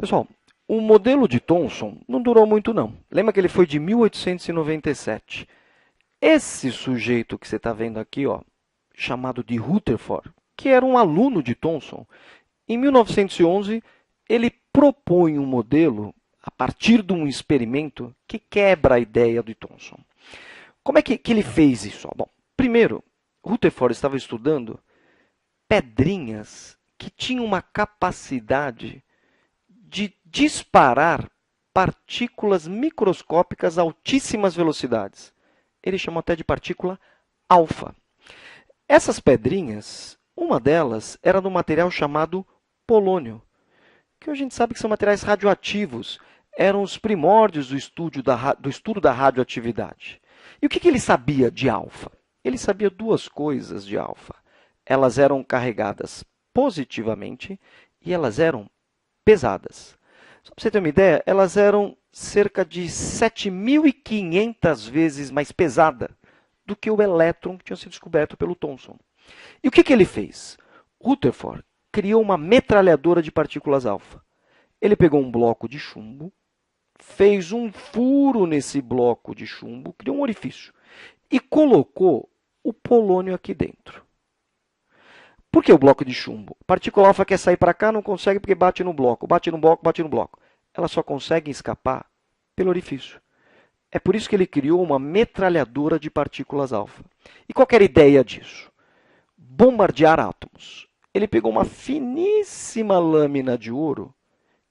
Pessoal, o modelo de Thomson não durou muito não. Lembra que ele foi de 1897. Esse sujeito que você está vendo aqui, ó, chamado de Rutherford, que era um aluno de Thomson, em 1911 ele propõe um modelo a partir de um experimento que quebra a ideia de Thomson. Como é que ele fez isso? Bom, primeiro, Rutherford estava estudando pedrinhas que tinham uma capacidade de disparar partículas microscópicas a altíssimas velocidades. Ele chamou até de partícula alfa. Essas pedrinhas, uma delas era de um material chamado polônio, que a gente sabe que são materiais radioativos. Eram os primórdios do estudo da radioatividade. E o que ele sabia de alfa? Ele sabia duas coisas de alfa. Elas eram carregadas positivamente e elas eram pesadas. Só para você ter uma ideia, elas eram cerca de 7.500 vezes mais pesada do que o elétron que tinha sido descoberto pelo Thomson. E o que ele fez? Rutherford criou uma metralhadora de partículas alfa. Ele pegou um bloco de chumbo, fez um furo nesse bloco de chumbo, criou um orifício e colocou o polônio aqui dentro. Por que o bloco de chumbo? A partícula alfa quer sair para cá, não consegue porque bate no bloco, bate no bloco, bate no bloco. Ela só consegue escapar pelo orifício. É por isso que ele criou uma metralhadora de partículas alfa. E qual era a ideia disso? Bombardear átomos. Ele pegou uma finíssima lâmina de ouro,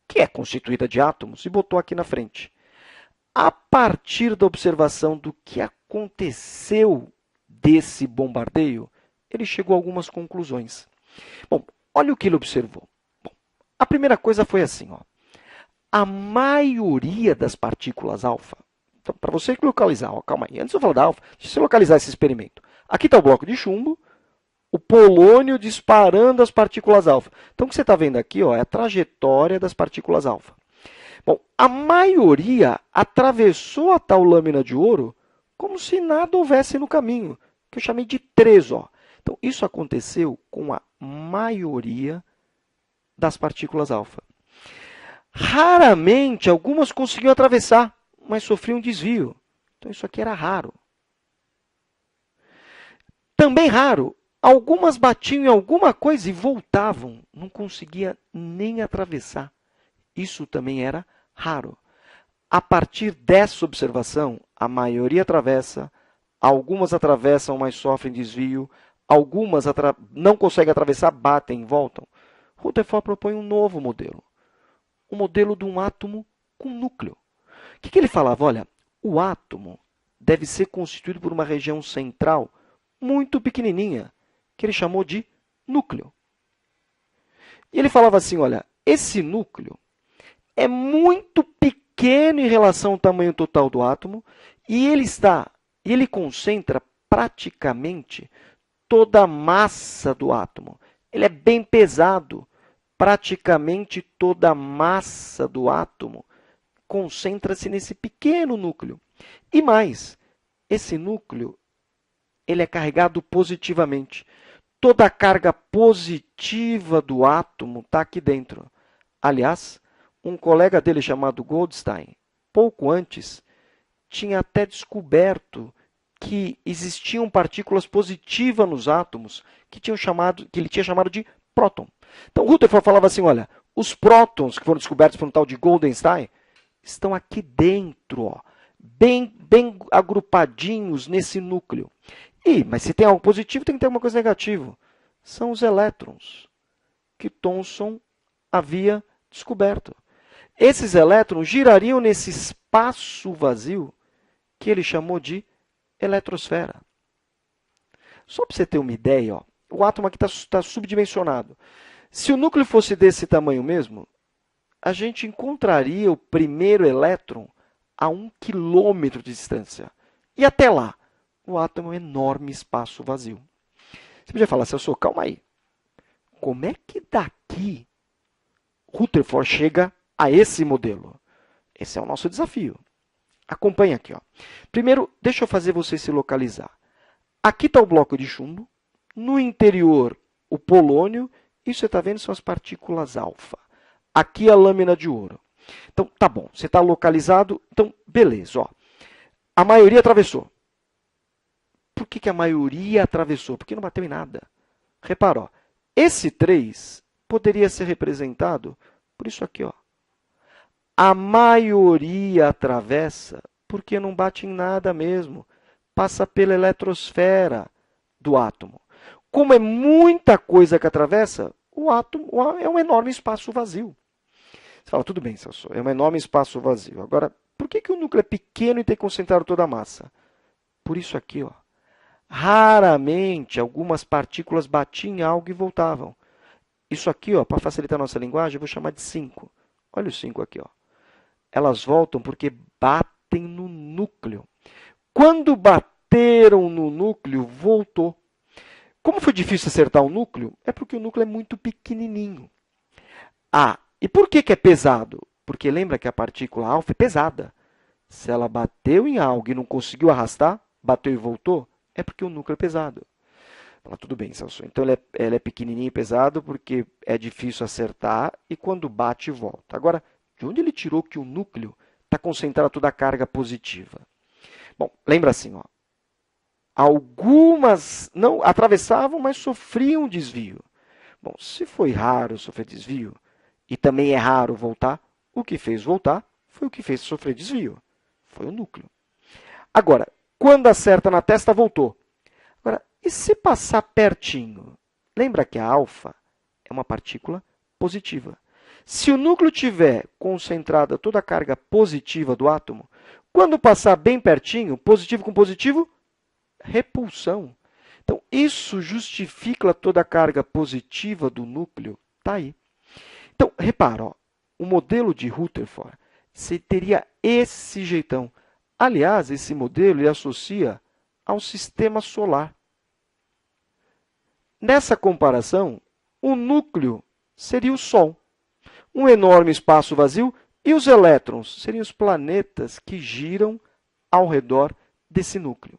que é constituída de átomos, e botou aqui na frente. A partir da observação do que aconteceu desse bombardeio, ele chegou a algumas conclusões. Bom, olha o que ele observou. Bom, a primeira coisa foi assim, ó. A maioria das partículas alfa, então, para você localizar, ó, calma aí, antes de eu falar da alfa, deixa eu localizar esse experimento. Aqui está o bloco de chumbo, o polônio disparando as partículas alfa. Então, o que você está vendo aqui, ó, é a trajetória das partículas alfa. Bom, a maioria atravessou a tal lâmina de ouro como se nada houvesse no caminho, que eu chamei de 3, ó. Então, isso aconteceu com a maioria das partículas alfa. Raramente, algumas conseguiam atravessar, mas sofriam desvio. Então, isso aqui era raro. Também raro, algumas batiam em alguma coisa e voltavam, não conseguia nem atravessar. Isso também era raro. A partir dessa observação, a maioria atravessa, algumas atravessam, mas sofrem desvio, algumas não conseguem atravessar, batem e voltam. Rutherford propõe um novo modelo, o modelo de um átomo com núcleo. O que ele falava? Olha, o átomo deve ser constituído por uma região central muito pequenininha, que ele chamou de núcleo. E ele falava assim, olha, esse núcleo é muito pequeno em relação ao tamanho total do átomo e ele concentra praticamente toda a massa do átomo. Ele é bem pesado. Praticamente toda a massa do átomo concentra-se nesse pequeno núcleo. E mais, esse núcleo ele é carregado positivamente. Toda a carga positiva do átomo está aqui dentro. Aliás, um colega dele chamado Goldstein, pouco antes, tinha até descoberto que existiam partículas positivas nos átomos que ele tinha chamado de próton. Então, Rutherford falava assim, olha, os prótons que foram descobertos por um tal de Goldstein estão aqui dentro, ó, bem agrupadinhos nesse núcleo. Mas se tem algo positivo, tem que ter alguma coisa negativa. São os elétrons que Thomson havia descoberto. Esses elétrons girariam nesse espaço vazio que ele chamou de eletrosfera. Só para você ter uma ideia, ó, o átomo aqui está subdimensionado. Se o núcleo fosse desse tamanho mesmo, a gente encontraria o primeiro elétron a 1 quilômetro de distância. E até lá, o átomo é um enorme espaço vazio. Você podia falar, Celso, calma aí. Como é que daqui Rutherford chega a esse modelo? Esse é o nosso desafio. Acompanhe aqui, ó. Primeiro, deixa eu fazer você se localizar. Aqui está o bloco de chumbo. No interior, o polônio. Isso você está vendo são as partículas alfa. aqui a lâmina de ouro. Então, tá bom, você está localizado, então, beleza. Ó. A maioria atravessou. Por que a maioria atravessou? Porque não bateu em nada. Repara, ó, esse 3 poderia ser representado por isso aqui. Ó. A maioria atravessa porque não bate em nada mesmo. Passa pela eletrosfera do átomo. Como é muita coisa que atravessa, o átomo é um enorme espaço vazio. Você fala, tudo bem, Celso, é um enorme espaço vazio. Agora, por que o núcleo é pequeno e tem concentrado toda a massa? Por isso aqui, ó. Raramente algumas partículas batiam em algo e voltavam. Isso aqui, para facilitar a nossa linguagem, eu vou chamar de 5. Olha o 5 aqui. Ó. Elas voltam porque batem no núcleo. Quando bateram no núcleo, voltou. Como foi difícil acertar o núcleo? É porque o núcleo é muito pequenininho. Ah, e por que é pesado? Porque lembra que a partícula alfa é pesada. Se ela bateu em algo e não conseguiu arrastar, bateu e voltou, é porque o núcleo é pesado. Fala, tudo bem, Celso. Então, ele é pequenininho e pesado porque é difícil acertar e quando bate, volta. Agora, de onde ele tirou que o núcleo está concentrado toda a carga positiva? Bom, lembra assim, ó. Algumas não atravessavam, mas sofriam desvio. Bom, se foi raro sofrer desvio e também é raro voltar, o que fez voltar foi o que fez sofrer desvio. Foi o núcleo. Agora, quando acerta na testa, voltou. Agora, e se passar pertinho? Lembra que a alfa é uma partícula positiva. Se o núcleo tiver concentrada toda a carga positiva do átomo, quando passar bem pertinho, positivo com positivo, repulsão. Então, isso justifica toda a carga positiva do núcleo. Está aí. Então, repara, ó, o modelo de Rutherford teria esse jeitão. Aliás, esse modelo ele associa ao sistema solar. Nessa comparação, o núcleo seria o Sol, um enorme espaço vazio, e os elétrons seriam os planetas que giram ao redor desse núcleo.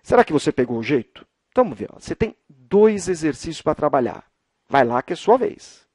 Será que você pegou o jeito? Vamos ver. Ó. Você tem 2 exercícios para trabalhar. Vai lá que é sua vez.